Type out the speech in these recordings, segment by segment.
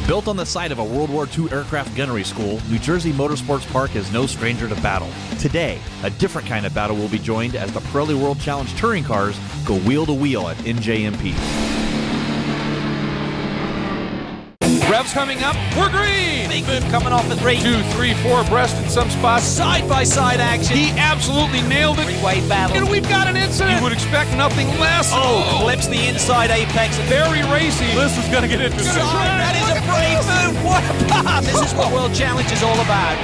Built on the site of a World War II aircraft gunnery school, New Jersey Motorsports Park is no stranger to battle. Today, a different kind of battle will be joined as the Pirelli World Challenge touring cars go wheel to wheel at NJMP. Revs coming up, we're green! Big move coming off the 3. 2, 3, 4 abreast in some spots. Side-by-side action. He absolutely nailed it. Three-way battle. And we've got an incident. You would expect nothing less. Clips the inside apex. Very racy. This is going to get interesting. That is a brave move. What a pass. This is what World Challenge is all about.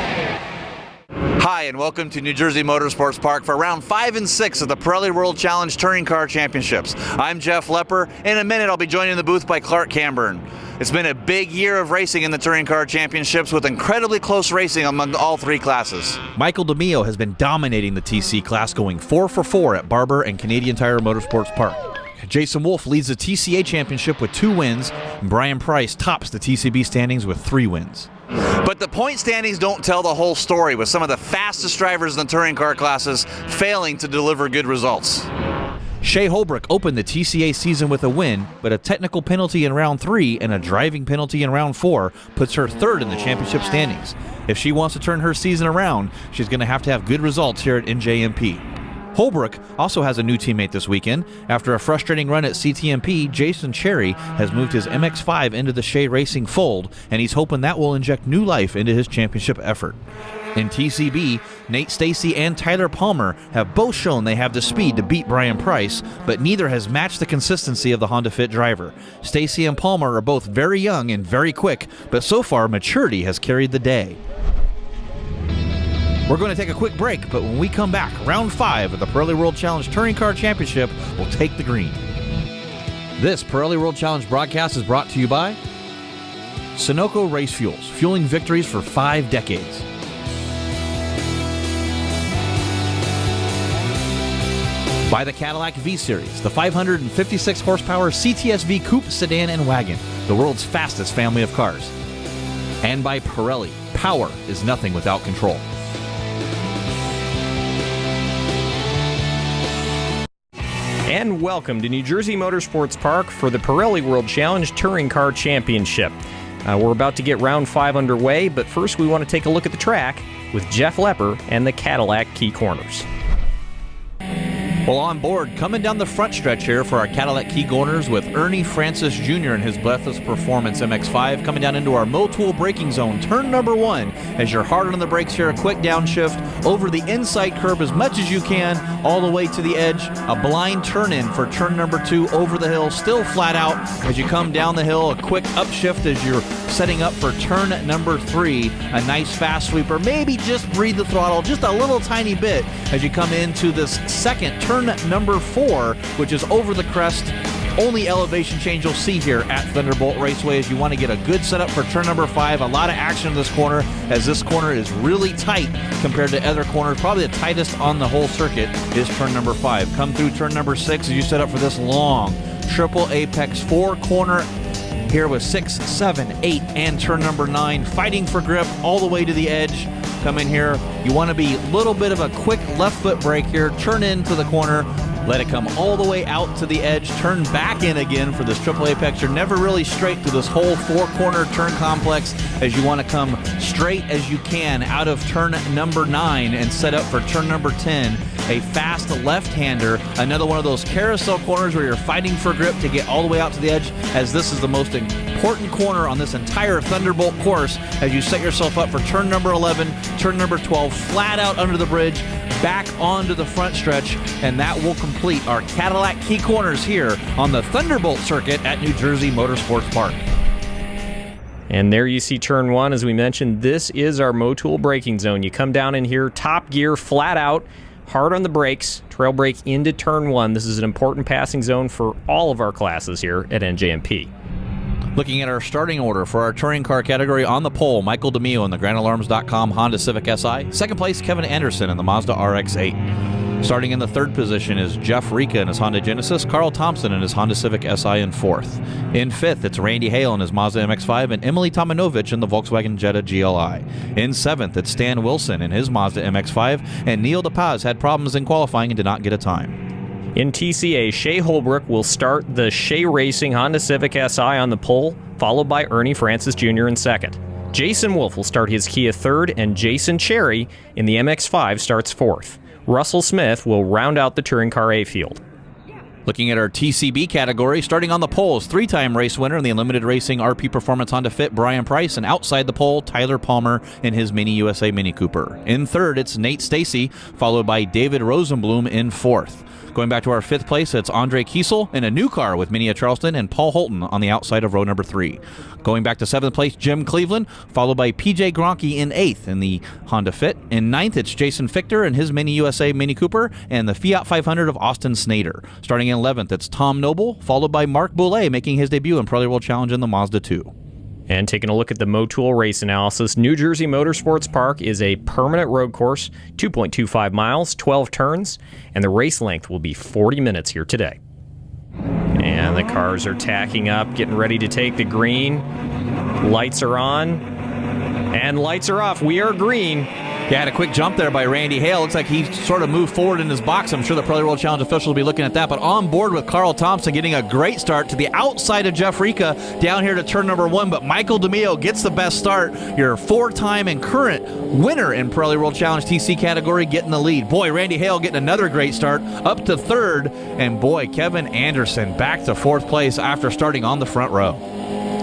Hi, and welcome to New Jersey Motorsports Park for round 5 and 6 of the Pirelli World Challenge Touring Car Championships. I'm Jeff Lepper. In a minute, I'll be joined in the booth by Clark Camburn. It's been a big year of racing in the Touring Car Championships with incredibly close racing among all 3 classes. Michael DeMeo has been dominating the TC class, going 4 for 4 at Barber and Canadian Tire Motorsports Park. Jason Wolf leads the TCA Championship with 2 wins, and Brian Price tops the TCB standings with 3 wins. But the point standings don't tell the whole story, with some of the fastest drivers in the touring car classes failing to deliver good results. Shea Holbrook opened the TCA season with a win, but a technical penalty in round 3 and a driving penalty in round 4 puts her 3rd in the championship standings. If she wants to turn her season around, she's going to have good results here at NJMP. Holbrook also has a new teammate this weekend. After a frustrating run at CTMP, Jason Cherry has moved his MX-5 into the Shea Racing fold, and he's hoping that will inject new life into his championship effort. In TCB, Nate Stacy and Tyler Palmer have both shown they have the speed to beat Brian Price, but neither has matched the consistency of the Honda Fit driver. Stacy and Palmer are both very young and very quick, but so far maturity has carried the day. We're going to take a quick break, but when we come back, round 5 of the Pirelli World Challenge Touring Car Championship will take the green. This Pirelli World Challenge broadcast is brought to you by Sunoco Race Fuels, fueling victories for 5 decades. By the Cadillac V-Series, the 556 horsepower CTS-V coupe, sedan, and wagon, the world's fastest family of cars. And by Pirelli, power is nothing without control. And welcome to New Jersey Motorsports Park for the Pirelli World Challenge Touring Car Championship. We're about to get round 5 underway, but first we want to take a look at the track with Jeff Lepper and the Cadillac Key Corners. Well, on board, coming down the front stretch here for our Cadillac Key Corners with Ernie Francis Jr. in his Breathless Performance MX-5, coming down into our Motul braking zone, turn number 1, as you're hard on the brakes here, a quick downshift over the inside curb as much as you can, all the way to the edge, a blind turn in for turn number 2 over the hill, still flat out as you come down the hill, a quick upshift as you're setting up for turn number 3, a nice fast sweeper, maybe just breathe the throttle just a little tiny bit as you come into this second turn number 4, which is over the crest. Only elevation change you'll see here at Thunderbolt Raceway as you want to get a good setup for turn number 5. A lot of action in this corner, as this corner is really tight compared to other corners. Probably the tightest on the whole circuit is turn number 5. Come through turn number 6 as you set up for this long triple apex 4 corner here with 6, 7, 8, and turn number 9, fighting for grip all the way to the edge. Come in here, you want to be a little bit of a quick left foot brake here, turn into the corner, let it come all the way out to the edge, turn back in again for this triple apex. You're never really straight through this whole 4-corner turn complex as you want to come straight as you can out of turn number 9 and set up for turn number 10, a fast left-hander, another one of those carousel corners where you're fighting for grip to get all the way out to the edge, as this is the most important corner on this entire Thunderbolt course as you set yourself up for turn number 11, turn number 12, flat out under the bridge, back onto the front stretch, and that will complete our Cadillac Key Corners here on the Thunderbolt circuit at New Jersey Motorsports Park. And there you see turn 1. As we mentioned, this is our Motul braking zone. You come down in here, top gear, flat out, hard on the brakes, trail brake into turn 1. This is an important passing zone for all of our classes here at NJMP. Looking at our starting order for our touring car category, on the pole, Michael DeMeo in the GrandAlarms.com Honda Civic Si. Second place, Kevin Anderson in the Mazda RX-8. Starting in the 3rd position is Jeff Rika in his Honda Genesis, Carl Thompson in his Honda Civic Si in 4th. In 5th, it's Randy Hale in his Mazda MX-5 and Emily Tomanovich in the Volkswagen Jetta GLI. In 7th, it's Stan Wilson in his Mazda MX-5, and Neil DePaz had problems in qualifying and did not get a time. In TCA, Shea Holbrook will start the Shea Racing Honda Civic Si on the pole, followed by Ernie Francis Jr. in second. Jason Wolf will start his Kia third, and Jason Cherry in the MX-5 starts fourth. Russell Smith will round out the Touring Car A field. Looking at our TCB category, starting on the poles, three-time race winner in the Unlimited Racing RP Performance Honda Fit, Brian Price, and outside the pole, Tyler Palmer in his Mini USA Mini Cooper. In third, it's Nate Stacy, followed by David Rosenblum in fourth. Going back to our fifth place, it's Andre Kiesel in a new car with Mini at Charleston and Paul Holton on the outside of row number 3. Going back to seventh place, Jim Cleveland, followed by PJ Gronke in eighth in the Honda Fit. In ninth, it's Jason Fichter in his Mini USA Mini Cooper and the Fiat 500 of Austin Snyder. Starting in 11th, it's Tom Noble, followed by Mark Boulay making his debut in Pirelli World Challenge in the Mazda 2. And taking a look at the Motul race analysis, New Jersey Motorsports Park is a permanent road course, 2.25 miles, 12 turns, and the race length will be 40 minutes here today. And the cars are tacking up, getting ready to take the green. Lights are on, and lights are off. We are green. Yeah, had a quick jump there by Randy Hale. Looks like he sort of moved forward in his box. I'm sure the Pirelli World Challenge officials will be looking at that. But on board with Carl Thompson, getting a great start to the outside of Jeff Rica down here to turn number 1. But Michael DeMio gets the best start. Your 4-time and current winner in Pirelli World Challenge TC category getting the lead. Boy, Randy Hale getting another great start up to third. And boy, Kevin Anderson back to fourth place after starting on the front row.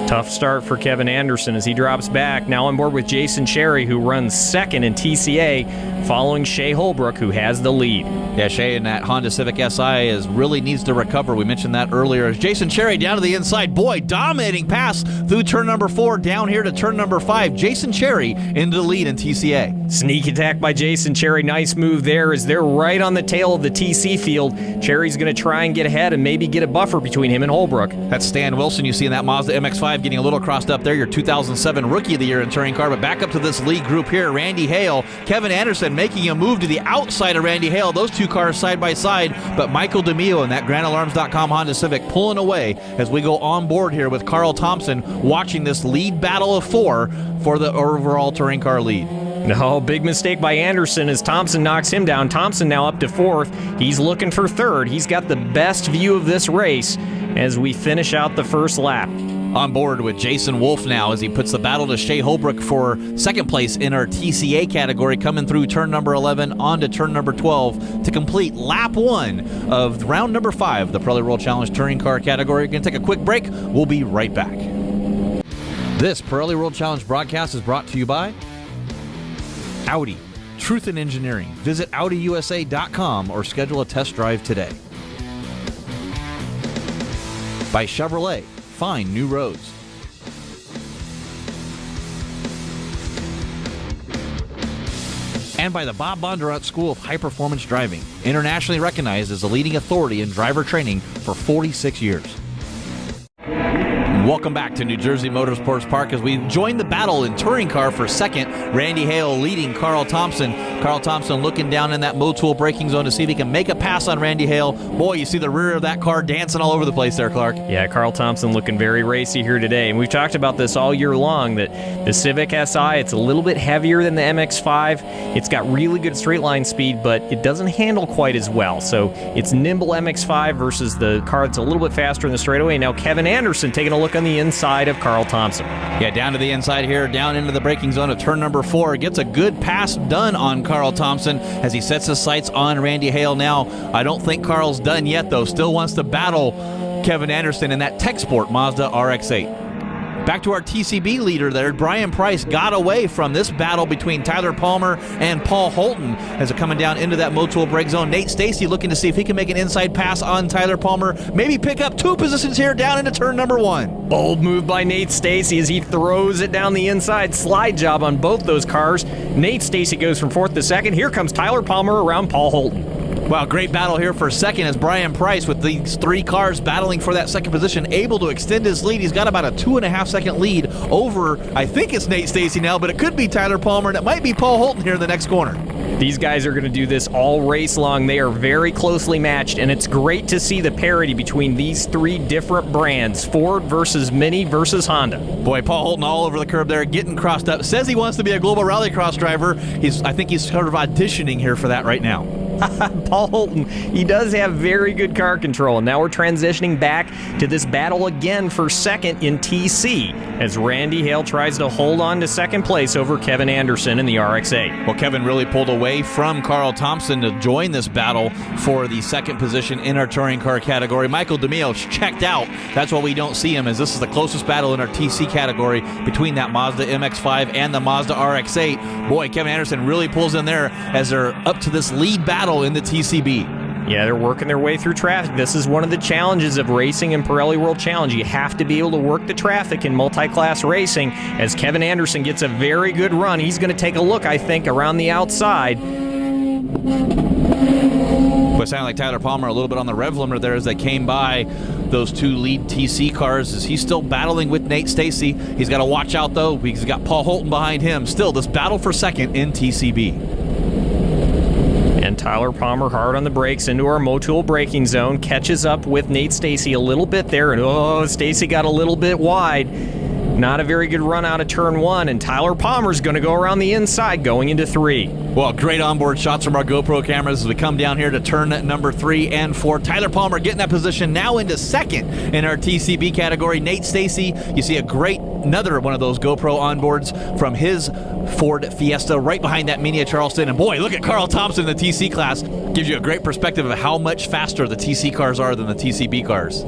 Tough start for Kevin Anderson as he drops back. Now on board with Jason Cherry, who runs second in TCA, following Shea Holbrook, who has the lead. Yeah, Shea in that Honda Civic Si really needs to recover. We mentioned that earlier. As Jason Cherry down to the inside. Boy, dominating pass through turn number 4, down here to turn number 5. Jason Cherry into the lead in TCA. Sneak attack by Jason Cherry. Nice move there as they're right on the tail of the TC field. Cherry's going to try and get ahead and maybe get a buffer between him and Holbrook. That's Stan Wilson you see in that Mazda MX-5 getting a little crossed up there. Your 2007 Rookie of the Year in touring car. But back up to this lead group here. Randy Hale, Kevin Anderson making a move to the outside of Randy Hale. Those two cars side by side. But Michael DeMio in that GrandAlarms.com Honda Civic pulling away as we go on board here with Carl Thompson watching this lead battle of 4 for the overall touring car lead. No, big mistake by Anderson as Thompson knocks him down. Thompson now up to 4th. He's looking for 3rd. He's got the best view of this race as we finish out the first lap. On board with Jason Wolf now as he puts the battle to Shea Holbrook for second place in our TCA category, coming through turn number 11 on to turn number 12 to complete lap 1 of round number 5, the Pirelli World Challenge touring car category. We're going to take a quick break. We'll be right back. This Pirelli World Challenge broadcast is brought to you by Audi, Truth in Engineering. Visit AudiUSA.com or schedule a test drive today. By Chevrolet, find new roads. And by the Bob Bondurant School of High Performance Driving, internationally recognized as a leading authority in driver training for 46 years. Welcome back to New Jersey Motorsports Park as we join the battle in touring car for second. Randy Hale leading Carl Thompson. Carl Thompson looking down in that Motul braking zone to see if he can make a pass on Randy Hale. Boy, you see the rear of that car dancing all over the place there, Clark. Yeah, Carl Thompson looking very racy here today. And we've talked about this all year long, that the Civic Si, it's a little bit heavier than the MX-5. It's got really good straight line speed, but it doesn't handle quite as well. So it's nimble MX-5 versus the car that's a little bit faster in the straightaway. Now Kevin Anderson taking a look on the inside of Carl Thompson. Yeah, down to the inside here, down into the braking zone of turn number 4. Gets a good pass done on Carl Thompson as he sets his sights on Randy Hale now. I don't think Carl's done yet, though. Still wants to battle Kevin Anderson in that Tech Sport Mazda RX-8. Back to our TCB leader there. Brian Price got away from this battle between Tyler Palmer and Paul Holton as they're coming down into that Motul brake zone. Nate Stacy looking to see if he can make an inside pass on Tyler Palmer. Maybe pick up 2 positions here down into turn number 1. Bold move by Nate Stacy as he throws it down the inside. Slide job on both those cars. Nate Stacy goes from 4th to 2nd. Here comes Tyler Palmer around Paul Holton. Wow, great battle here for second as Brian Price with these 3 cars battling for that second position, able to extend his lead. He's got about a 2.5-second lead over, I think it's Nate Stacy now, but it could be Tyler Palmer, and it might be Paul Holton here in the next corner. These guys are going to do this all race long. They are very closely matched, and it's great to see the parity between these 3 different brands, Ford versus Mini versus Honda. Boy, Paul Holton all over the curb there, getting crossed up. Says he wants to be a global rallycross driver. I think he's sort of auditioning here for that right now. Paul Holton, he does have very good car control. And now we're transitioning back to this battle again for second in TC as Randy Hale tries to hold on to second place over Kevin Anderson in the RX-8. Well, Kevin really pulled away from Carl Thompson to join this battle for the second position in our touring car category. Michael DeMeo checked out. That's why we don't see him, as this is the closest battle in our TC category between that Mazda MX-5 and the Mazda RX-8. Boy, Kevin Anderson really pulls in there as they're up to this lead battle in the TCB. Yeah, they're working their way through traffic. This is one of the challenges of racing in Pirelli World Challenge. You have to be able to work the traffic in multi-class racing. As Kevin Anderson gets a very good run, he's going to take a look, I think, around the outside. But sounded like Tyler Palmer a little bit on the rev limiter there as they came by those two lead TC cars. As he's still battling with Nate Stacy. He's got to watch out, though, because he's got Paul Holton behind him. Still, this battle for second in TCB. And Tyler Palmer hard on the brakes into our Motul braking zone, catches up with Nate Stacy a little bit there, and oh, Stacy got a little bit wide. Not a very good run out of turn one, and Tyler Palmer's going to go around the inside going into 3. Well, great onboard shots from our GoPro cameras as we come down here to turn number 3 and 4. Tyler Palmer getting that position now into second in our TCB category. Nate Stacy, you see another one of those GoPro onboards from his Ford Fiesta right behind that Mini Charleston. And boy, look at Carl Thompson in the TC class. Gives you a great perspective of how much faster the TC cars are than the TCB cars.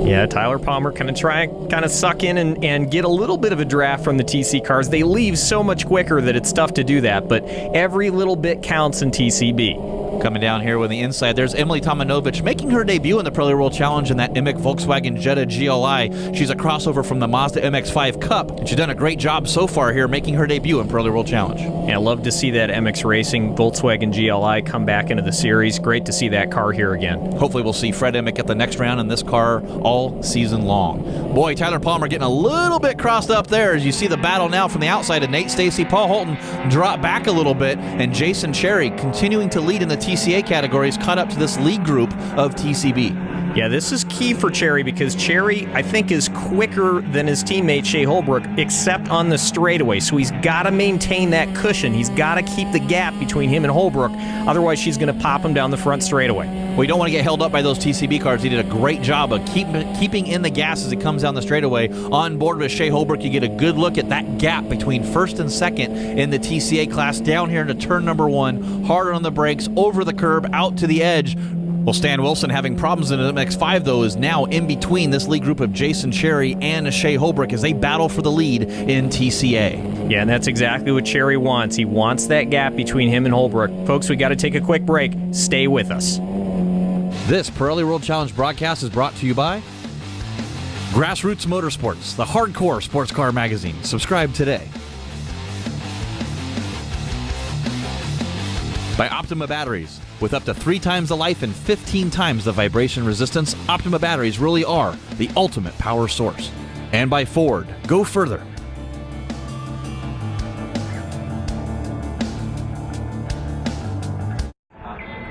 Yeah, Tyler Palmer kind of suck in and get a little bit of a draft from the TC cars. They leave so much quicker that it's tough to do that, but every little bit counts in TCB. Coming down here with the inside, there's Emily Tomanovich making her debut in the Pirelli World Challenge in that Imec Volkswagen Jetta GLI. She's a crossover from the Mazda MX-5 Cup, and she's done a great job so far here making her debut in Pirelli World Challenge. Yeah, I love to see that MX Racing Volkswagen GLI come back into the series. Great to see that car here again. Hopefully we'll see Fred Emick at the next round in this car all season long. Boy, Tyler Palmer getting a little bit crossed up there as you see the battle now from the outside of Nate Stacy. Paul Holton drop back a little bit, and Jason Cherry continuing to lead in the TCA categories, caught up to this lead group of TCB. Yeah, this is key for Cherry because Cherry, I think, is quicker than his teammate Shea Holbrook, except on the straightaway. So he's got to maintain that cushion. He's got to keep the gap between him and Holbrook. Otherwise, she's going to pop him down the front straightaway. Well, you don't want to get held up by those TCB cars. He did a great job of keeping in the gas as he comes down the straightaway. On board with Shea Holbrook, you get a good look at that gap between first and second in the TCA class. Down here into turn number 1, harder on the brakes, over the curb, out to the edge. Well, Stan Wilson having problems in the MX-5, though, is now in between this lead group of Jason Cherry and Shea Holbrook as they battle for the lead in TCA. Yeah, and that's exactly what Cherry wants. He wants that gap between him and Holbrook. Folks, we got to take a quick break. Stay with us. This Pirelli World Challenge broadcast is brought to you by Grassroots Motorsports, the hardcore sports car magazine. Subscribe today. By Optima Batteries. With up to 3 times the life and 15 times the vibration resistance, Optima batteries really are the ultimate power source. And by Ford, go further.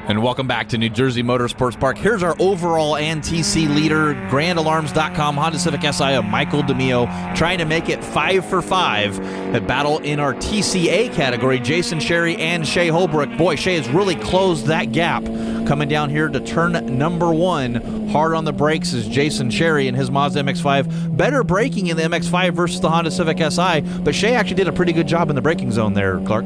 And welcome back to New Jersey Motorsports Park. Here's our overall and TC leader, GrandAlarms.com Honda Civic Si of Michael DeMeo, trying to make it 5 for 5. A battle in our TCA category, Jason Cherry and Shea Holbrook. Boy, Shea has really closed that gap. Coming down here to turn number 1, hard on the brakes is Jason Cherry and his Mazda MX-5. Better braking in the MX-5 versus the Honda Civic Si, but Shea actually did a pretty good job in the braking zone there, Clark.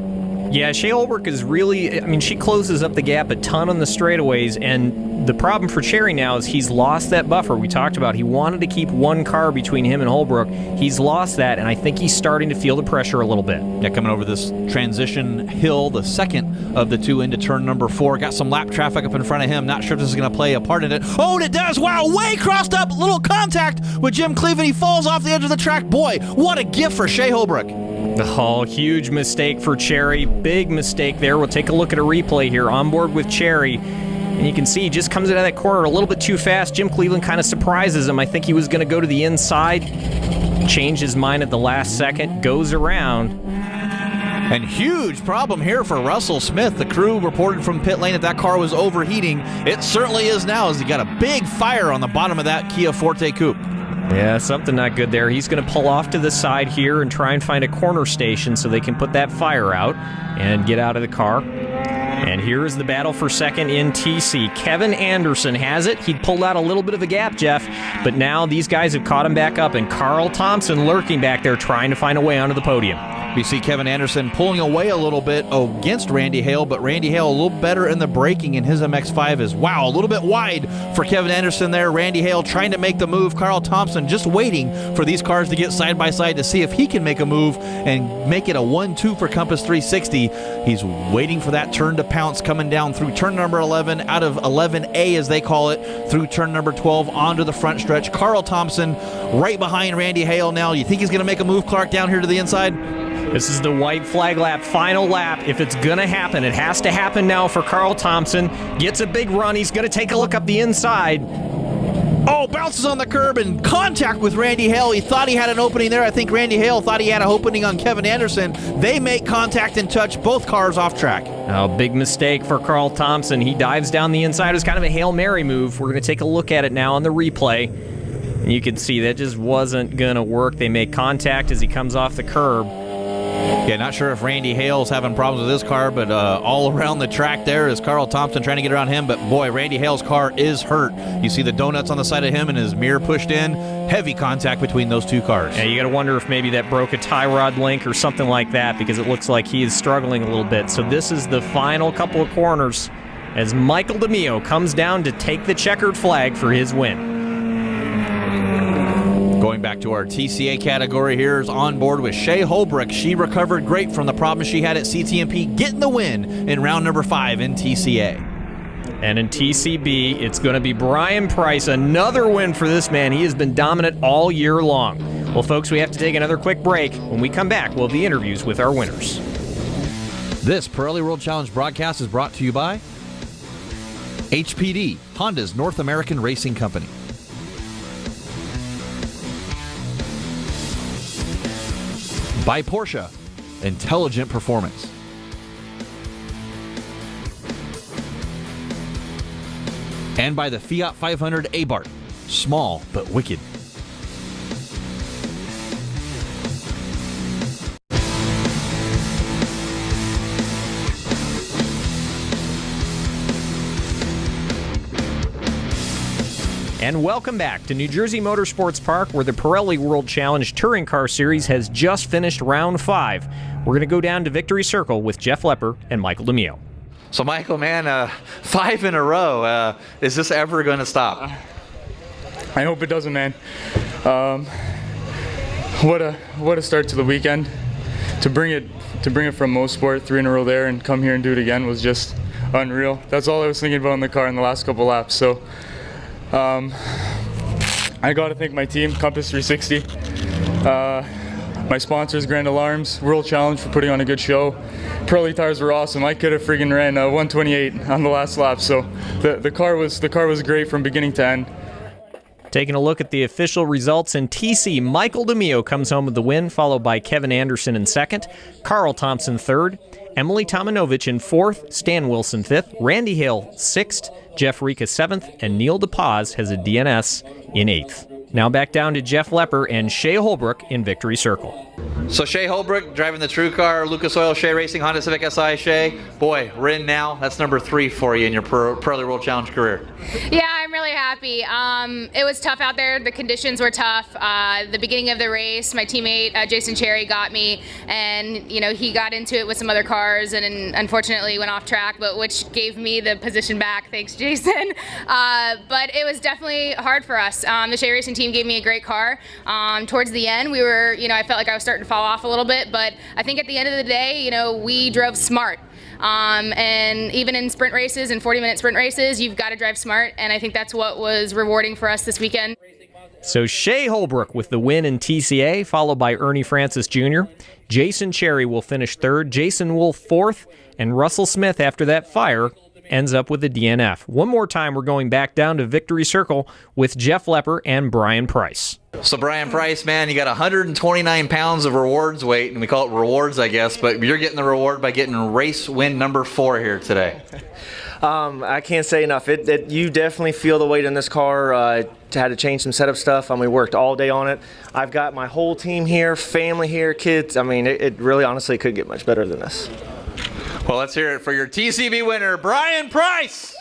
Yeah, Shea Holbrook is really, she closes up the gap a ton on the straightaways, and the problem for Cherry now is he's lost that buffer we talked about. He wanted to keep one car between him and Holbrook. He's lost that, and I think he's starting to feel the pressure a little bit. Yeah, coming over this transition hill, the second of the 2 into turn number 4. Got some lap traffic up in front of him. Not sure if this is going to play a part in it. Oh, and it does! Wow, way crossed up! Little contact with Jim Cleveland. He falls off the edge of the track. Boy, what a gift for Shea Holbrook. Oh, huge mistake for Cherry. Big mistake there. We'll take a look at a replay here. On board with Cherry. And you can see he just comes out of that corner a little bit too fast. Jim Cleveland kind of surprises him. I think he was going to go to the inside. Changed his mind at the last second. Goes around. And huge problem here for Russell Smith. The crew reported from pit lane that car was overheating. It certainly is now, as he got a big fire on the bottom of that Kia Forte coupe. Yeah, something not good there. He's going to pull off to the side here and try and find a corner station so they can put that fire out and get out of the car. And And here is the battle for second in TC. Kevin Anderson has it. He'd pulled out a little bit of a gap, Jeff, but now these guys have caught him back up, and Carl Thompson lurking back there trying to find a way onto the podium. You see Kevin Anderson pulling away a little bit against Randy Hale, but Randy Hale a little better in the braking, and his MX-5 is, wow, a little bit wide for Kevin Anderson there. Randy Hale trying to make the move. Carl Thompson just waiting for these cars to get side by side to see if he can make a move and make it a 1-2 for Compass 360. He's waiting for that turn to pounce, coming down through turn number 11, out of 11A as they call it, through turn number 12 onto the front stretch. Carl Thompson right behind Randy Hale now. You think he's going to make a move, Clark, down here to the inside? This is the white flag lap, final lap. If it's going to happen, it has to happen now for Carl Thompson. Gets a big run. He's going to take a look up the inside. Oh, bounces on the curb and contact with Randy Hale. He thought he had an opening there. I think Randy Hale thought he had an opening on Kevin Anderson. They make contact and touch, both cars off track. Oh, big mistake for Carl Thompson. He dives down the inside. It was kind of a Hail Mary move. We're going to take a look at it now on the replay. And you can see that just wasn't going to work. They make contact as he comes off the curb. Yeah, not sure if Randy Hale's having problems with his car, but all around the track there is Carl Thompson trying to get around him. But boy, Randy Hale's car is hurt. You see the donuts on the side of him and his mirror pushed in. Heavy contact between those two cars. Yeah, you got to wonder if maybe that broke a tie rod link or something like that, because it looks like he is struggling a little bit. So this is the final couple of corners as Michael DeMio comes down to take the checkered flag for his win. Going back to our TCA category, here's on board with Shea Holbrook. She recovered great from the problems she had at CTMP, getting the win in round number 5 in TCA. And in TCB, it's going to be Brian Price. Another win for this man. He has been dominant all year long. Well, folks, we have to take another quick break. When we come back, we'll have the interviews with our winners. This Pirelli World Challenge broadcast is brought to you by HPD, Honda's North American Racing Company. By Porsche, intelligent performance. And by the Fiat 500 Abarth, small but wicked. And welcome back to New Jersey Motorsports Park, where the Pirelli World Challenge Touring Car Series has just finished round 5. We're going to go down to Victory Circle with Jeff Lepper and Michael DeMio. So, Michael, man, 5 in a row. Is this ever going to stop? I hope it doesn't, man. What a start to the weekend. To bring it from Mosport, 3 in a row there, and come here and do it again was just unreal. That's all I was thinking about in the car in the last couple laps. So. I got to thank my team, Compass 360, my sponsors, Grand Alarms, World Challenge for putting on a good show. Pirelli tires were awesome. I could have friggin' ran 128 on the last lap, so the car was great from beginning to end. Taking a look at the official results in TC, Michael DeMio comes home with the win, followed by Kevin Anderson in second, Carl Thompson third, Emily Tomanovich in fourth, Stan Wilson fifth, Randy Hale sixth, Jeff Rika 7th, and Neil DePaz has a DNS in 8th. Now back down to Jeff Lepper and Shea Holbrook in Victory Circle. So Shea Holbrook driving the True Car, Lucas Oil, Shea Racing, Honda Civic Si. Shea, boy, we're in now. That's number 3 for you in your Pirelli World Challenge career. Yeah, I'm really happy. It was tough out there. The conditions were tough. The beginning of the race, my teammate Jason Cherry got me, and he got into it with some other cars, and unfortunately went off track, but which gave me the position back. Thanks, Jason. But it was definitely hard for us. The Shea Racing team gave me a great car. Towards the end, we were, I felt like I was starting to fall off a little bit, but I think at the end of the day, we drove smart. And even in sprint races and 40-minute sprint races, you've got to drive smart, and I think that's what was rewarding for us this weekend. So Shea Holbrook with the win in TCA, followed by Ernie Francis Jr. Jason Cherry will finish third, Jason Wolf fourth, and Russell Smith, after that fire, ends up with a DNF. One more time, we're going back down to Victory Circle with Jeff Lepper and Brian Price. So Brian Price, man, you got 129 pounds of rewards weight, and we call it rewards, I guess, but you're getting the reward by getting race win number 4 here today. I can't say enough. You definitely feel the weight in this car. Had to change some setup stuff. We worked all day on it. I've got my whole team here, family here, kids. It really honestly couldn't get much better than this. Well, let's hear it for your TCB winner, Brian Price.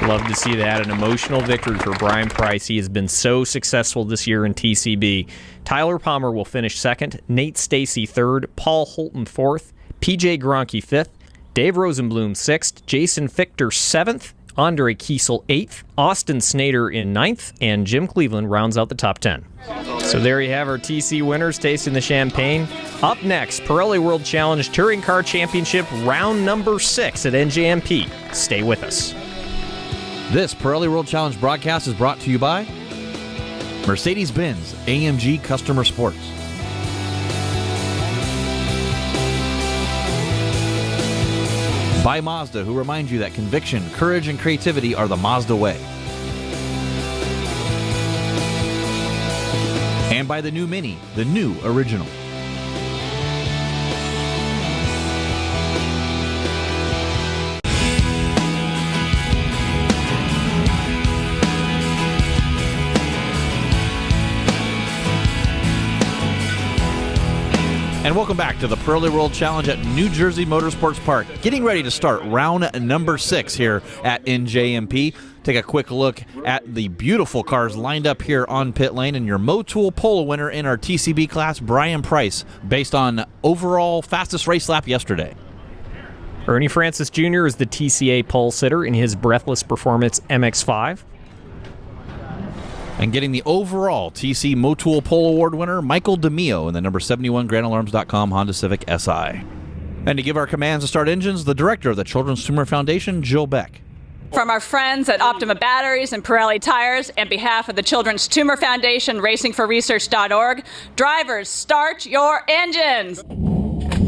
Love to see that. An emotional victory for Brian Price. He has been so successful this year in TCB. Tyler Palmer will finish second, Nate Stacy third, Paul Holton fourth, PJ Gronke fifth, Dave Rosenblum sixth, Jason Fichter seventh, Andre Kiesel 8th, Austin Snader in 9th, and Jim Cleveland rounds out the top 10. So there you have our TC winners tasting the champagne. Up next, Pirelli World Challenge Touring Car Championship round number 6 at NJMP. Stay with us. This Pirelli World Challenge broadcast is brought to you by Mercedes-Benz AMG Customer Sports, by Mazda, who reminds you that conviction, courage, and creativity are the Mazda way. And by the new Mini, the new original. And welcome back to the Pirelli World Challenge at New Jersey Motorsports Park. Getting ready to start round number 6 here at NJMP. Take a quick look at the beautiful cars lined up here on pit lane, and your Motul Polo winner in our TCB class, Brian Price, based on overall fastest race lap yesterday. Ernie Francis Jr. is the TCA pole sitter in his Breathless Performance MX-5. And getting the overall TC Motul Pole Award winner, Michael DeMio in the number 71 GrandAlarms.com Honda Civic SI. And to give our commands to start engines, the director of the Children's Tumor Foundation, Jill Beck. From our friends at Optima Batteries and Pirelli Tires, on behalf of the Children's Tumor Foundation, racingforresearch.org, drivers, start your engines!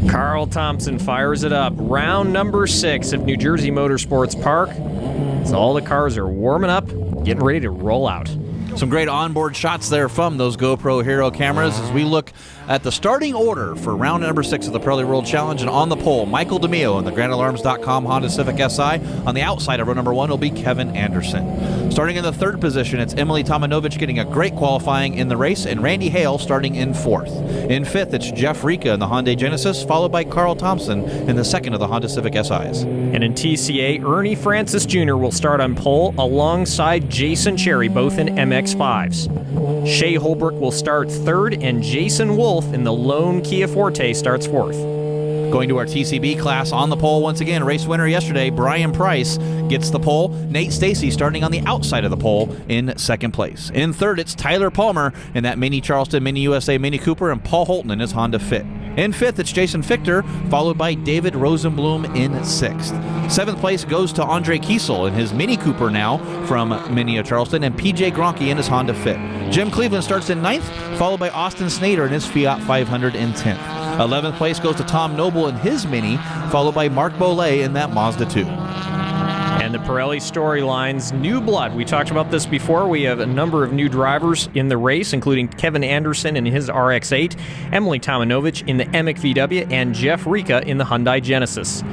Carl Thompson fires it up. Round number 6 of New Jersey Motorsports Park. As all the cars are warming up, getting ready to roll out. Some great onboard shots there from those GoPro Hero cameras as we look at the starting order for round number 6 of the Pirelli World Challenge. And on the pole, Michael DeMio in the GrandAlarms.com Honda Civic Si. On the outside of row number 1 will be Kevin Anderson. Starting in the 3rd position, it's Emily Tomanovic getting a great qualifying in the race, and Randy Hale starting in 4th. In 5th, it's Jeff Rika in the Hyundai Genesis, followed by Carl Thompson in the 2nd of the Honda Civic SIs. And in TCA, Ernie Francis Jr. will start on pole alongside Jason Cherry, both in MX-5s. Shea Holbrook will start 3rd, and Jason Wolf in the lone Kia Forte starts 4th. Going to our TCB class on the pole once again, race winner yesterday, Brian Price gets the pole. Nate Stacy starting on the outside of the pole in 2nd place. In 3rd, it's Tyler Palmer in that Mini Charleston, Mini USA, Mini Cooper, and Paul Holton in his Honda Fit. In 5th, it's Jason Fichter, followed by David Rosenblum in 6th. 7th place goes to Andre Kiesel in his Mini Cooper now from Mini Charleston, and PJ Gronke in his Honda Fit. Jim Cleveland starts in 9th, followed by Austin Snader in his Fiat 500 in 10th. 11th place goes to Tom Noble in his Mini, followed by Mark Bollet in that Mazda 2. And the Pirelli storylines, new blood. We talked about this before. We have a number of new drivers in the race, including Kevin Anderson in his RX-8, Emily Tomanovic in the Emic VW, and Jeff Rika in the Hyundai Genesis.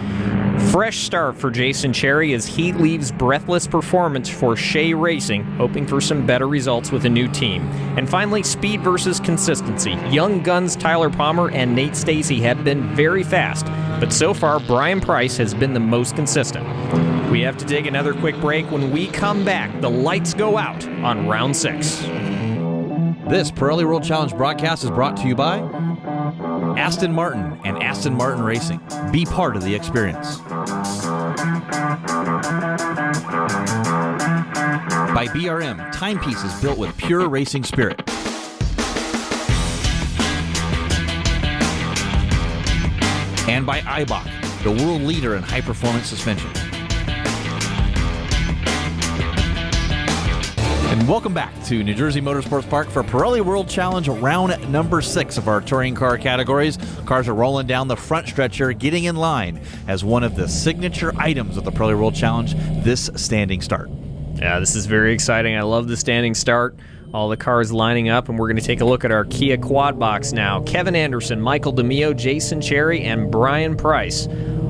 Fresh start for Jason Cherry as he leaves Breathless Performance for Shea Racing, hoping for some better results with a new team. And finally, speed versus consistency. Young guns Tyler Palmer and Nate Stacy have been very fast, but so far Brian Price has been the most consistent. We have to take another quick break. When we come back, the lights go out on round 6. This Pirelli World Challenge broadcast is brought to you by Aston Martin and Aston Martin Racing. Be part of the experience. By BRM, timepieces built with pure racing spirit. And by Eibach, the world leader in high-performance suspension. And welcome back to New Jersey Motorsports Park for Pirelli World Challenge round number 6 of our touring car categories. Cars are rolling down the front stretch here, getting in line as one of the signature items of the Pirelli World Challenge, this standing start. Yeah, this is very exciting. I love the standing start. All the cars lining up, and we're going to take a look at our Kia quad box now. Kevin Anderson, Michael DeMio, Jason Cherry, and Brian Price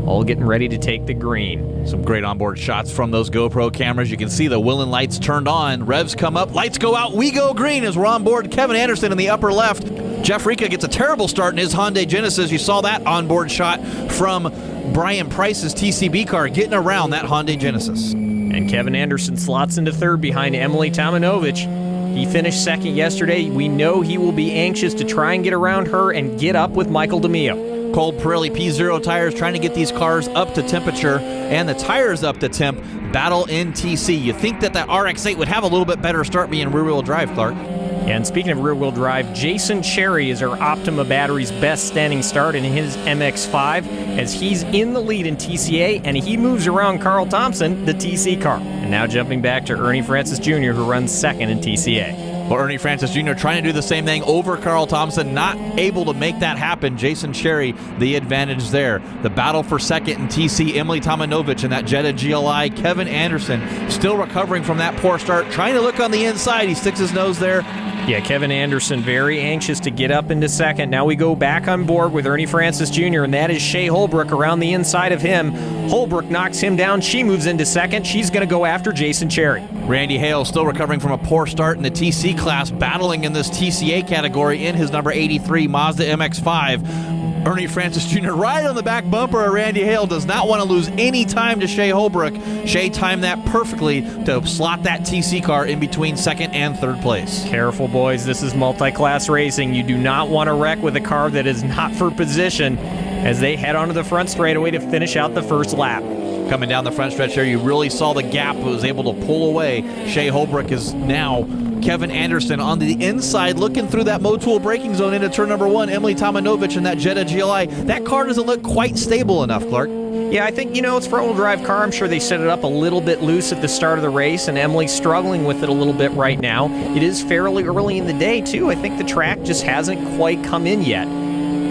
all getting ready to take the green. Some great onboard shots from those GoPro cameras. You can see the wheel and lights turned on. Revs come up, lights go out, we go green as we're on board. Kevin Anderson in the upper left. Jeff Rika gets a terrible start in his Hyundai Genesis. You saw that onboard shot from Brian Price's TCB car getting around that Hyundai Genesis. And Kevin Anderson slots into third behind Emily Tomjanovich. He finished second yesterday. We know he will be anxious to try and get around her and get up with Michael DeMio. Cold Pirelli P0 tires trying to get these cars up to temperature and the tires up to temp. Battle in TC. You think that RX-8 would have a little bit better start being rear-wheel drive, Clark. And speaking of rear-wheel drive, Jason Cherry is our Optima Battery's best standing start in his MX-5 as he's in the lead in TCA and he moves around Carl Thompson, the TC car. And now jumping back to Ernie Francis Jr., who runs second in TCA. Well, Ernie Francis Jr. trying to do the same thing over Carl Thompson, not able to make that happen. Jason Cherry, the advantage there. The battle for second in TC, Emily Tomjanovich in that Jetta GLI. Kevin Anderson still recovering from that poor start, trying to look on the inside. He sticks his nose there. Yeah, Kevin Anderson very anxious to get up into second. Now we go back on board with Ernie Francis Jr., and that is Shea Holbrook around the inside of him. Holbrook knocks him down. She moves into second. She's going to go after Jason Cherry. Randy Hale still recovering from a poor start in the TC class, battling in this TCA category in his number 83 Mazda MX-5. Ernie Francis Jr. right on the back bumper of Randy Hale, does not want to lose any time to Shea Holbrook. Shea timed that perfectly to slot that TC car in between second and third place. Careful, boys. This is multi-class racing. You do not want to wreck with a car that is not for position as they head onto the front straightaway to finish out the first lap. Coming down the front stretch there, you really saw the gap. Was able to pull away. Shea Holbrook is now Kevin Anderson on the inside looking through that Motul braking zone into turn number one. Emily Tomjanovich in that Jetta GLI. That car doesn't look quite stable enough, Clark. Yeah, I think, it's a front-wheel drive car. I'm sure they set it up a little bit loose at the start of the race, and Emily's struggling with it a little bit right now. It is fairly early in the day, too. I think the track just hasn't quite come in yet.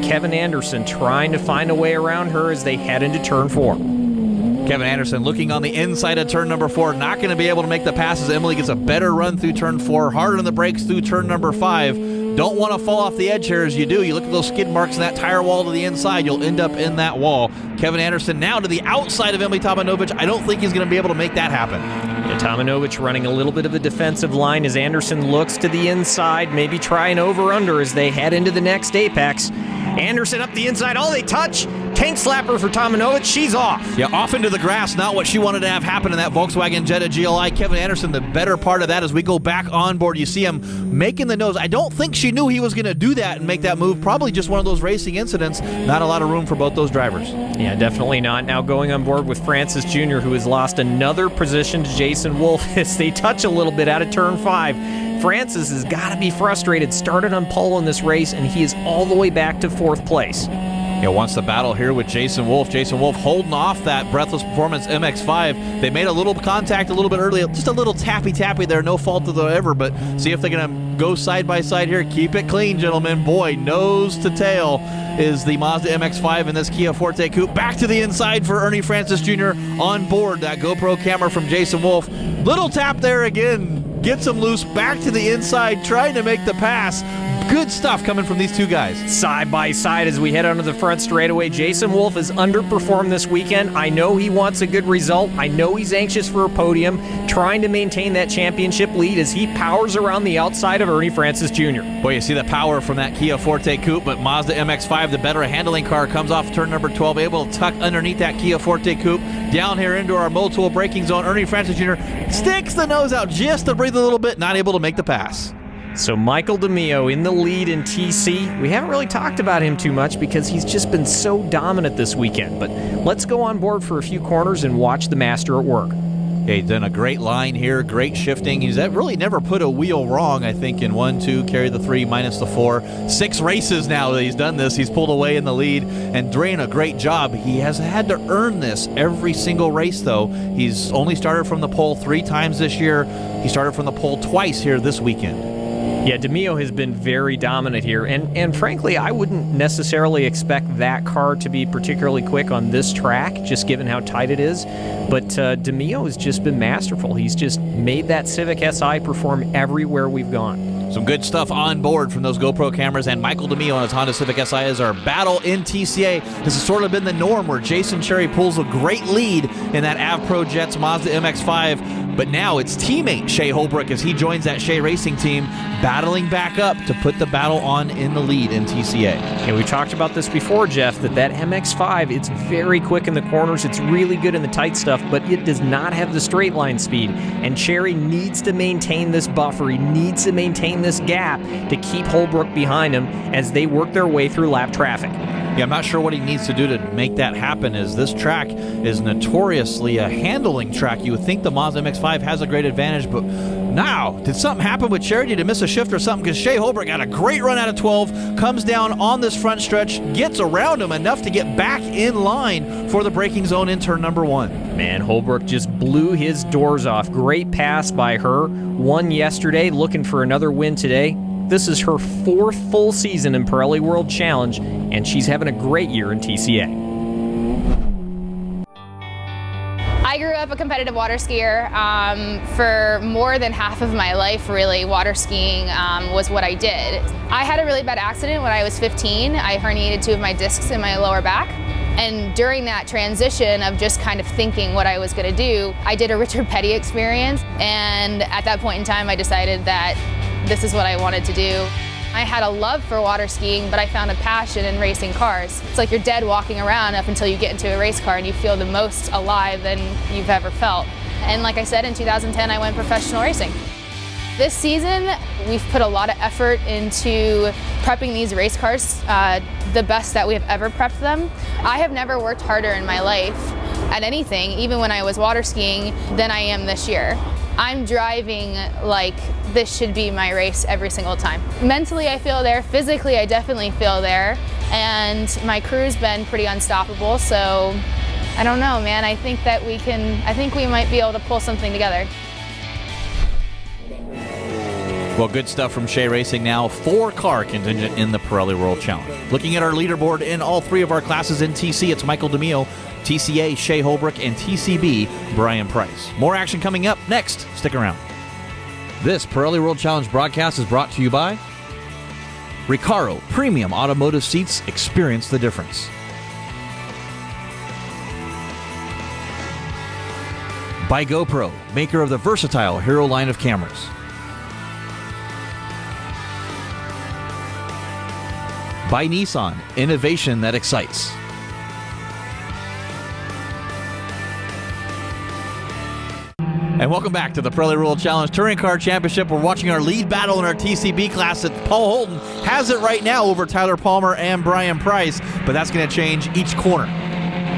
Kevin Anderson trying to find a way around her as they head into turn 4. Kevin Anderson looking on the inside of turn number 4, not going to be able to make the passes. Emily gets a better run through turn 4, harder on the brakes through turn number 5. Don't want to fall off the edge here. As you do, you look at those skid marks in that tire wall to the inside, you'll end up in that wall. Kevin Anderson now to the outside of Emily Tomjanovich. I don't think he's going to be able to make that happen. Yeah, Tomjanovich running a little bit of a defensive line as Anderson looks to the inside, maybe try an over-under as they head into the next apex. Anderson up the inside, all they touch, tank slapper for Tomjanovich, she's off. Yeah, off into the grass, not what she wanted to have happen in that Volkswagen Jetta GLI. Kevin Anderson, the better part of that as we go back on board. You see him making the nose. I don't think she knew he was going to do that and make that move. Probably just one of those racing incidents. Not a lot of room for both those drivers. Yeah, definitely not. Now going on board with Francis Jr., who has lost another position to Jason Wolf as they touch a little bit out of turn 5. Francis has got to be frustrated. Started on pole in this race, and he is all the way back to 4th place. Yeah, wants the battle here with Jason Wolf. Jason Wolf holding off that Breathless Performance MX-5. They made a little contact a little bit early, just a little tappy-tappy there, no fault of whatever, but see if they're going to go side by side here. Keep it clean, gentlemen. Boy, nose to tail is the Mazda MX-5 in this Kia Forte Coupe. Back to the inside for Ernie Francis Jr. on board. That GoPro camera from Jason Wolf. Little tap there again. Gets him loose, back to the inside, trying to make the pass. Good stuff coming from these two guys. Side by side as we head onto the front straightaway. Jason Wolf has underperformed this weekend. I know he wants a good result. I know he's anxious for a podium, trying to maintain that championship lead as he powers around the outside of Ernie Francis Jr. Boy, you see the power from that Kia Forte Coupe, but Mazda MX-5, the better handling car, comes off turn number 12, able to tuck underneath that Kia Forte Coupe. Down here into our Motul braking zone, Ernie Francis Jr. sticks the nose out just to breathe a little bit, not able to make the pass. So Michael DeMio in the lead in TC. We haven't really talked about him too much because he's just been so dominant this weekend. But let's go on board for a few corners and watch the master at work. Okay, done a great line here, great shifting. He's really never put a wheel wrong, I think, in 1, 2, carry the 3, minus the 4. 6 races now that he's done this. He's pulled away in the lead and doing a great job. He has had to earn this every single race, though. He's only started from the pole 3 times this year. He started from the pole twice here this weekend. Yeah, DeMio has been very dominant here, and frankly, I wouldn't necessarily expect that car to be particularly quick on this track, just given how tight it is, but DeMio has just been masterful. He's just made that Civic Si perform everywhere we've gone. Some good stuff on board from those GoPro cameras, and Michael DeMio on his Honda Civic Si is our battle in TCA. This has sort of been the norm where Jason Cherry pulls a great lead in that AvPro Jets Mazda MX-5. But now it's teammate Shea Holbrook as he joins that Shea Racing team, battling back up to put the battle on in the lead in TCA. And we talked about this before, Jeff, that MX-5, it's very quick in the corners, it's really good in the tight stuff, but it does not have the straight line speed. And Cherry needs to maintain this buffer. He needs to maintain this gap to keep Holbrook behind him as they work their way through lap traffic. Yeah, I'm not sure what he needs to do to make that happen, as this track is notoriously a handling track. You would think the Mazda MX-5 has a great advantage, but now, did something happen with Charity to miss a shift or something? Because Shea Holbrook got a great run out of 12, comes down on this front stretch, gets around him enough to get back in line for the braking zone in turn number 1. Man, Holbrook just blew his doors off. Great pass by her. Won yesterday, looking for another win today. This is her 4th full season in Pirelli World Challenge, and she's having a great year in TCA. I grew up a competitive water skier. For more than half of my life, really, water skiing was what I did. I had a really bad accident when I was 15. I herniated 2 of my discs in my lower back. And during that transition of just kind of thinking what I was going to do, I did a Richard Petty experience. And at that point in time, I decided that this is what I wanted to do. I had a love for water skiing, but I found a passion in racing cars. It's like you're dead walking around up until you get into a race car and you feel the most alive than you've ever felt. And like I said, in 2010, I went professional racing. This season, we've put a lot of effort into prepping these race cars the best that we have ever prepped them. I have never worked harder in my life at anything, even when I was water skiing, than I am this year. I'm driving like this should be my race every single time. Mentally, I feel there. Physically, I definitely feel there. And my crew's been pretty unstoppable, so I don't know, man. I think we might be able to pull something together. Well, good stuff from Shea Racing now. 4-car contingent in the Pirelli World Challenge. Looking at our leaderboard in all 3 of our classes in TC, it's Michael DeMille, TCA, Shea Holbrook, and TCB, Brian Price. More action coming up next. Stick around. This Pirelli World Challenge broadcast is brought to you by Recaro Premium Automotive Seats. Experience the difference. By GoPro, maker of the versatile Hero line of cameras. By Nissan, innovation that excites. And welcome back to the Pirelli World Challenge Touring Car Championship. We're watching our lead battle in our TCB class. That Paul Holton has it right now over Tyler Palmer and Brian Price, but that's going to change each corner.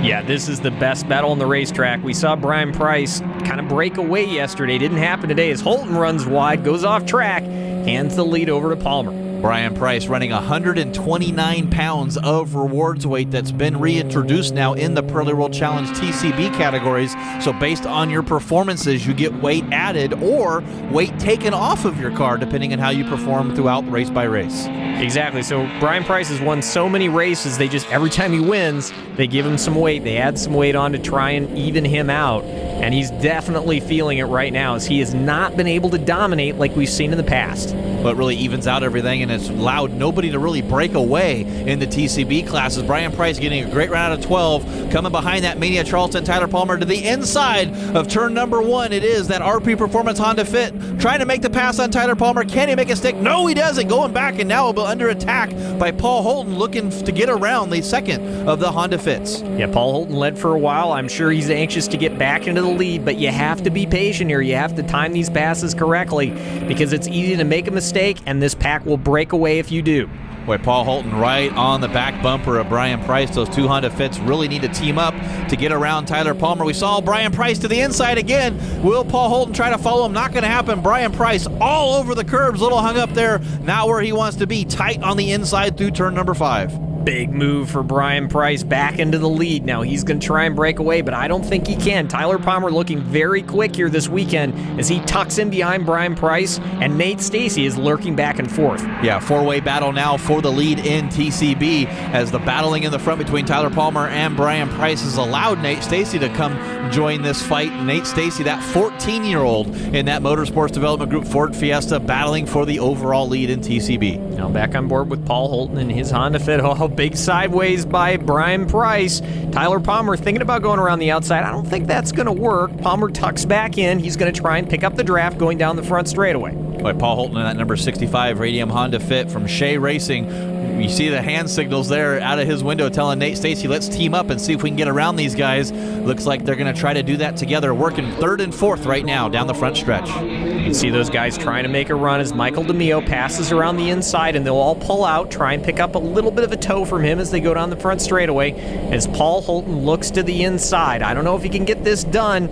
Yeah, this is the best battle on the racetrack. We saw Brian Price kind of break away yesterday. Didn't happen today as Holton runs wide, goes off track, hands the lead over to Palmer. Brian Price running 129 pounds of rewards weight that's been reintroduced now in the Pirelli World Challenge TCB categories. So based on your performances, you get weight added or weight taken off of your car depending on how you perform throughout race by race. Exactly. So Brian Price has won so many races, they just, every time he wins, they give him some weight. They add some weight on to try and even him out. And he's definitely feeling it right now as he has not been able to dominate like we've seen in the past. But really evens out everything, and it's allowed nobody to really break away in the TCB classes. Brian Price getting a great run out of 12, coming behind that Mania Charleston Tyler Palmer to the inside of turn number 1. It is that RP Performance Honda Fit trying to make the pass on Tyler Palmer. Can he make a stick? No, he doesn't. Going back, and now under attack by Paul Holton, looking to get around the second of the Honda Fits. Yeah, Paul Holton led for a while. I'm sure he's anxious to get back into the lead, but you have to be patient here. You have to time these passes correctly because it's easy to make a mistake, and this pack will break away if you do. Boy, Paul Holton right on the back bumper of Brian Price. Those 2 Honda Fits really need to team up to get around Tyler Palmer. We saw Brian Price to the inside again. Will Paul Holton try to follow him? Not going to happen. Brian Price all over the curbs, little hung up there. Not where he wants to be, tight on the inside through turn number 5. Big move for Brian Price back into the lead. Now he's going to try and break away, but I don't think he can. Tyler Palmer looking very quick here this weekend as he tucks in behind Brian Price, and Nate Stacey is lurking back and forth. Yeah, 4-way battle now for the lead in TCB as the battling in the front between Tyler Palmer and Brian Price has allowed Nate Stacey to come join this fight. Nate Stacey, that 14-year-old in that Motorsports Development Group Ford Fiesta, battling for the overall lead in TCB. Now back on board with Paul Holton and his Honda Fit. Oh big sideways by Brian Price. Tyler Palmer thinking about going around the outside. I don't think that's going to work. Palmer tucks back in. He's going to try and pick up the draft going down the front straightaway. By Paul Holton in that number 65 Radium Honda Fit from Shea Racing. You see the hand signals there out of his window telling Nate Stacey, let's team up and see if we can get around these guys. Looks like they're going to try to do that together, working third and fourth right now down the front stretch. You see those guys trying to make a run as Michael DeMio passes around the inside, and they'll all pull out, try and pick up a little bit of a toe from him as they go down the front straightaway as Paul Holton looks to the inside. I don't know if he can get this done.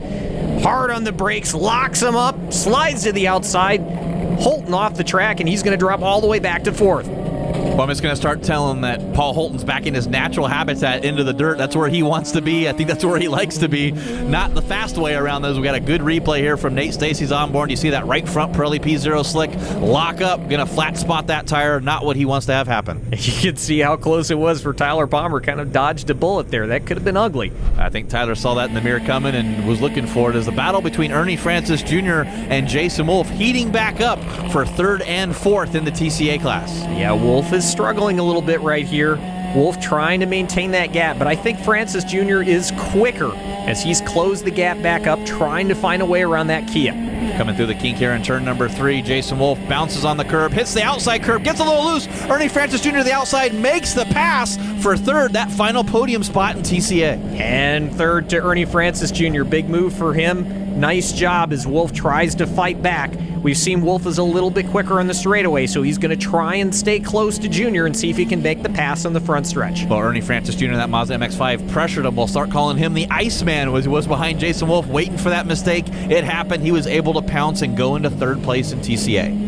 Hard on the brakes, locks him up, slides to the outside. Holton off the track, and he's going to drop all the way back to fourth. Well, I'm just going to start telling that Paul Holton's back in his natural habitat into the dirt. That's where he wants to be. I think that's where he likes to be. Not the fast way around those. We got a good replay here from Nate Stacey's onboard. You see that right front Pirelli P0 slick lock up. Going to flat spot that tire. Not what he wants to have happen. You can see how close it was for Tyler Palmer. Kind of dodged a bullet there. That could have been ugly. I think Tyler saw that in the mirror coming and was looking for it as the battle between Ernie Francis Jr. and Jason Wolf heating back up for third and fourth in the TCA class. Yeah, Wolf is struggling a little bit right here. Wolf trying to maintain that gap, but I think Francis Jr. is quicker as he's closed the gap back up, trying to find a way around that Kia. Coming through the kink here in turn number 3, Jason Wolf bounces on the curb, hits the outside curb, gets a little loose. Ernie Francis Jr. to the outside, makes the pass for third, that final podium spot in TCA. And third to Ernie Francis Jr. Big move for him. Nice job as Wolf tries to fight back. We've seen Wolf is a little bit quicker on the straightaway, so he's going to try and stay close to Junior and see if he can make the pass on the front stretch. Well, Ernie Francis Jr. in that Mazda MX-5 pressured him. We'll start calling him the Iceman. Was behind Jason Wolf, waiting for that mistake. It happened. He was able to pounce and go into third place in TCA.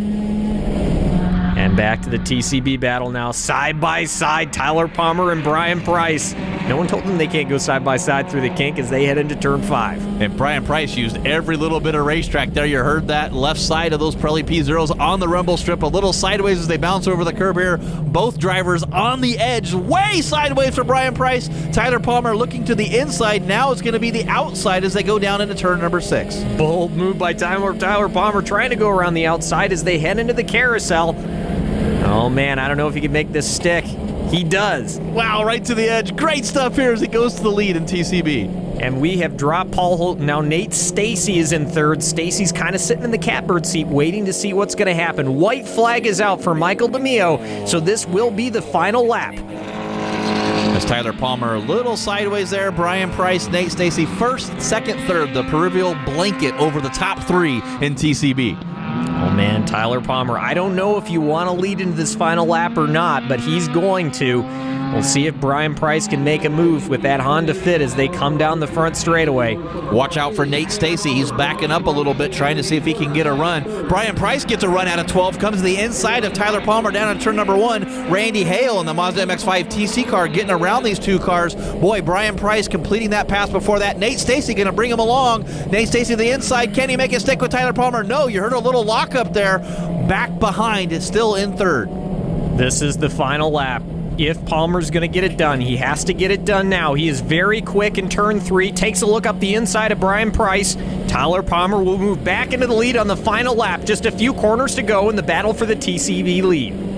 And back to the TCB battle now, side by side, Tyler Palmer and Brian Price. No one told them they can't go side by side through the kink as they head into turn 5. And Brian Price used every little bit of racetrack there. You heard that left side of those Pirelli P0s on the rumble strip, a little sideways as they bounce over the curb here. Both drivers on the edge, way sideways for Brian Price. Tyler Palmer looking to the inside. Now it's going to be the outside as they go down into turn number 6. Bold move by Tyler Palmer trying to go around the outside as they head into the carousel. Oh man, I don't know if he can make this stick. He does. Wow, right to the edge. Great stuff here as he goes to the lead in TCB. And we have dropped Paul Holton. Now Nate Stacey is in third. Stacey's kind of sitting in the catbird seat waiting to see what's going to happen. White flag is out for Michael DeMio, so this will be the final lap. As Tyler Palmer a little sideways there, Brian Price, Nate Stacey first, second, third. The proverbial blanket over the top 3 in TCB. Oh man, Tyler Palmer, I don't know if you want to lead into this final lap or not, but he's going to. We'll see if Brian Price can make a move with that Honda Fit as they come down the front straightaway. Watch out for Nate Stacey. He's backing up a little bit, trying to see if he can get a run. Brian Price gets a run out of 12, comes to the inside of Tyler Palmer down on turn number 1. Randy Hale in the Mazda MX-5 TC car getting around these two cars. Boy, Brian Price completing that pass before that. Nate Stacey going to bring him along. Nate Stacey to the inside. Can he make it stick with Tyler Palmer? No, you heard a little lockup there. Back behind, it's still in third. This is the final lap. If Palmer's going to get it done, he has to get it done now. He is very quick in turn 3, takes a look up the inside of Brian Price. Tyler Palmer will move back into the lead on the final lap. Just a few corners to go in the battle for the TCB lead.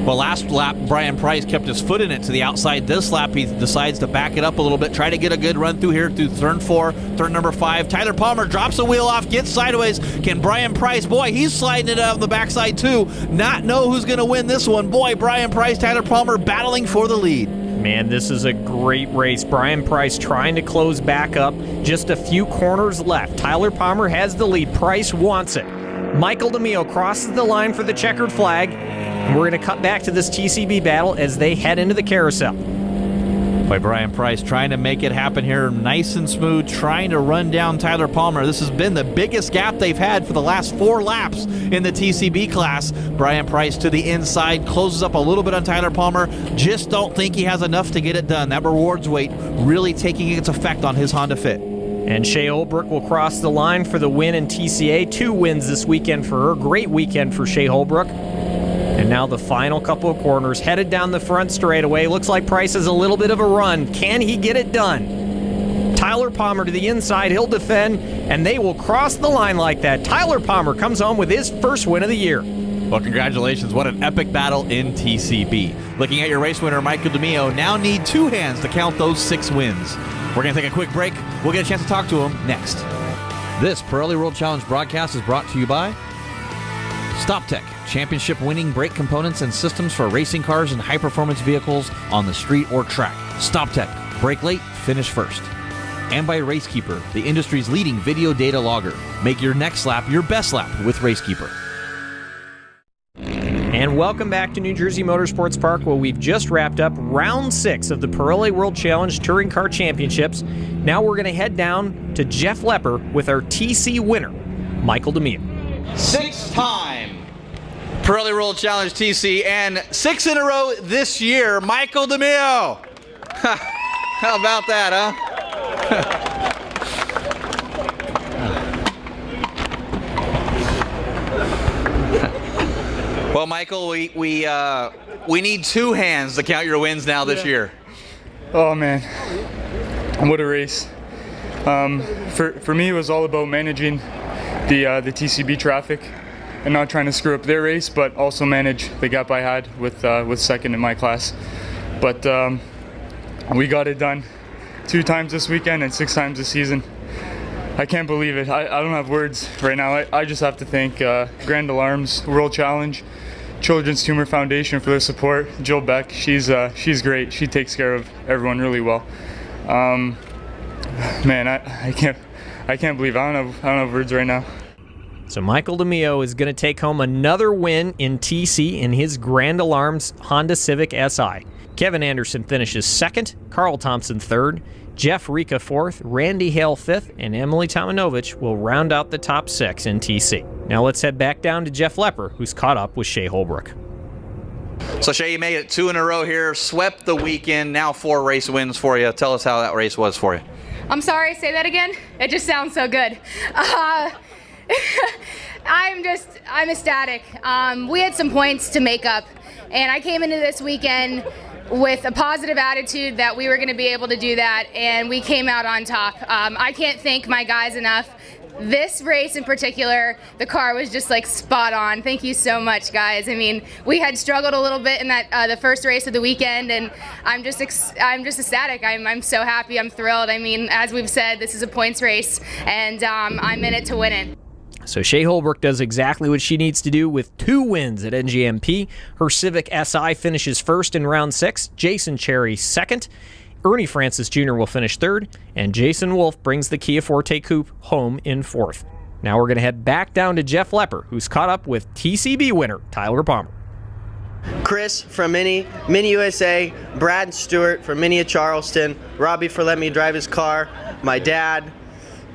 Well, last lap, Brian Price kept his foot in it to the outside. This lap, he decides to back it up a little bit, try to get a good run through here through turn 4, turn number 5. Tyler Palmer drops the wheel off, gets sideways. Can Brian Price, boy, he's sliding it out on the backside too, not know who's going to win this one. Boy, Brian Price, Tyler Palmer battling for the lead. Man, this is a great race. Brian Price trying to close back up. Just a few corners left. Tyler Palmer has the lead. Price wants it. Michael DeMio crosses the line for the checkered flag. And we're going to cut back to this TCB battle as they head into the carousel. By Brian Price trying to make it happen here nice and smooth, trying to run down Tyler Palmer. This has been the biggest gap they've had for the last 4 laps in the TCB class. Brian Price to the inside, closes up a little bit on Tyler Palmer. Just don't think he has enough to get it done. That rewards weight really taking its effect on his Honda Fit. And Shea Holbrook will cross the line for the win in TCA. 2 wins this weekend for her. Great weekend for Shea Holbrook. And now the final couple of corners, headed down the front straightaway. Looks like Price has a little bit of a run. Can he get it done? Tyler Palmer to the inside, he'll defend, and they will cross the line like that. Tyler Palmer comes home with his first win of the year. Well, congratulations. What an epic battle in TCB. Looking at your race winner, Michael DeMio, now need 2 hands to count those 6 wins. We're going to take a quick break. We'll get a chance to talk to him next. This Pirelli World Challenge broadcast is brought to you by StopTech, championship-winning brake components and systems for racing cars and high-performance vehicles on the street or track. StopTech, brake late, finish first. And by RaceKeeper, the industry's leading video data logger. Make your next lap your best lap with RaceKeeper. And welcome back to New Jersey Motorsports Park, where we've just wrapped up round 6 of the Pirelli World Challenge Touring Car Championships. Now we're going to head down to Jeff Lepper with our TC winner, Michael DeMio. 6-time Pirelli World Challenge TC, and 6 in a row this year, Michael DeMio. How about that, huh? Well, Michael, we need 2 hands to count your wins now this year. Oh man, what a race! For me, it was all about managing the TCB traffic and not trying to screw up their race, but also manage the gap I had with second in my class. But we got it done 2 times this weekend and 6 times this season. I can't believe it. I don't have words right now. I just have to thank Grand Alarms, World Challenge, Children's Tumor Foundation for their support. Jill Beck, she's great. She takes care of everyone really well. Man, I can't believe I don't have words right now. So Michael DeMio is going to take home another win in TC in his Grand Alarms Honda Civic Si. Kevin Anderson finishes 2nd, Carl Thompson 3rd, Jeff Rika 4th, Randy Hale 5th, and Emily Tomanovich will round out the top 6 in TC. Now let's head back down to Jeff Lepper, who's caught up with Shea Holbrook. So Shea, you made it 2 in a row here, swept the weekend, now 4 race wins for you. Tell us how that race was for you. I'm sorry, say that again? It just sounds so good. I'm ecstatic. We had some points to make up, and I came into this weekend with a positive attitude that we were going to be able to do that, and we came out on top. I can't thank my guys enough. This race in particular, the car was just like spot on. Thank you so much, guys. I mean, we had struggled a little bit in that the first race of the weekend, and I'm just ecstatic. I'm so happy. I'm thrilled. I mean, as we've said, this is a points race, and I'm in it to win it. So Shea Holbrook does exactly what she needs to do with 2 wins at NJMP. Her Civic Si finishes 1st in round 6, Jason Cherry 2nd, Ernie Francis Jr. will finish 3rd, and Jason Wolf brings the Kia Forte Coupe home in 4th. Now we're going to head back down to Jeff Lepper, who's caught up with TCB winner Tyler Palmer. Chris from Mini USA, Brad Stewart from Mini at Charleston, Robbie for letting me drive his car, my dad,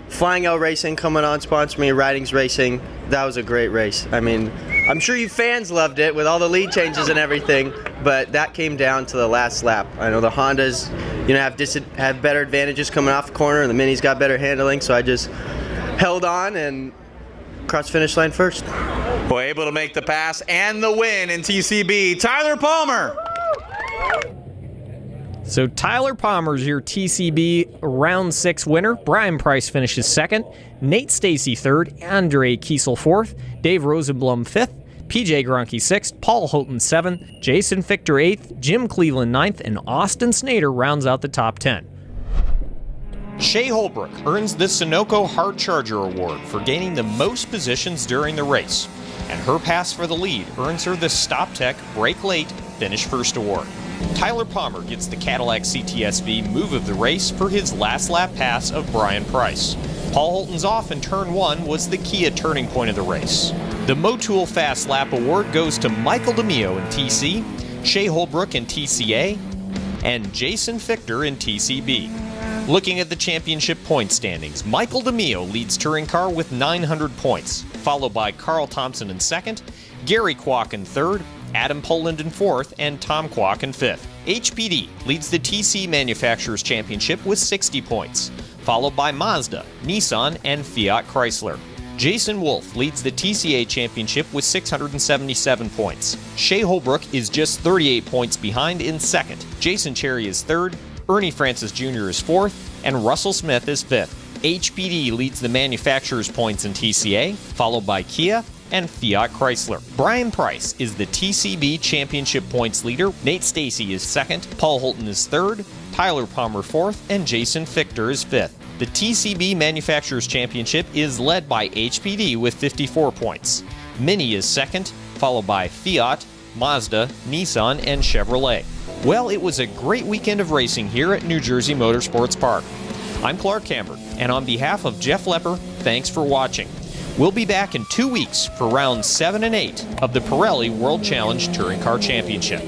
Flying L Racing coming on, sponsor me, Ridings Racing. That was a great race. I mean, I'm sure you fans loved it with all the lead changes and everything, but that came down to the last lap. I know the Hondas, have better advantages coming off the corner, and the Minis got better handling, so I just held on and crossed the finish line first. Well, able to make the pass and the win in TCB, Tyler Palmer. So Tyler Palmer's your TCB round 6 winner. Brian Price finishes 2nd, Nate Stacy 3rd, Andre Kiesel 4th, Dave Rosenblum 5th, PJ Gronke 6th, Paul Houghton 7th, Jason Fichter 8th, Jim Cleveland 9th, and Austin Snader rounds out the top 10. Shea Holbrook earns the Sunoco Hard Charger Award for gaining the most positions during the race, and her pass for the lead earns her the StopTech Brake Late Finish First Award. Tyler Palmer gets the Cadillac CTSV Move of the Race for his last lap pass of Brian Price. Paul Holton's off in turn 1 was the Kia turning point of the race. The Motul Fast Lap Award goes to Michael DeMio in TC, Shea Holbrook in TCA, and Jason Fichter in TCB. Looking at the championship point standings, Michael DeMio leads touring car with 900 points, followed by Carl Thompson in 2nd, Gary Kwok in 3rd, Adam Poland in 4th, and Tom Kwok in 5th. HPD leads the TC Manufacturers Championship with 60 points, followed by Mazda, Nissan, and Fiat Chrysler. Jason Wolf leads the TCA Championship with 677 points. Shea Holbrook is just 38 points behind in 2nd. Jason Cherry is 3rd, Ernie Francis Jr. is 4th, and Russell Smith is 5th. HPD leads the manufacturers' points in TCA, followed by Kia, and Fiat Chrysler. Brian Price is the TCB Championship points leader. Nate Stacy is second, Paul Holton is third, Tyler Palmer fourth, and Jason Fichter is fifth. The TCB Manufacturers Championship is led by HPD with 54 points. Mini is second, followed by Fiat, Mazda, Nissan, and Chevrolet. Well, it was a great weekend of racing here at New Jersey Motorsports Park. I'm Clark Camber, and on behalf of Jeff Lepper, thanks for watching. We'll be back in 2 weeks for rounds 7 and 8 of the Pirelli World Challenge Touring Car Championship.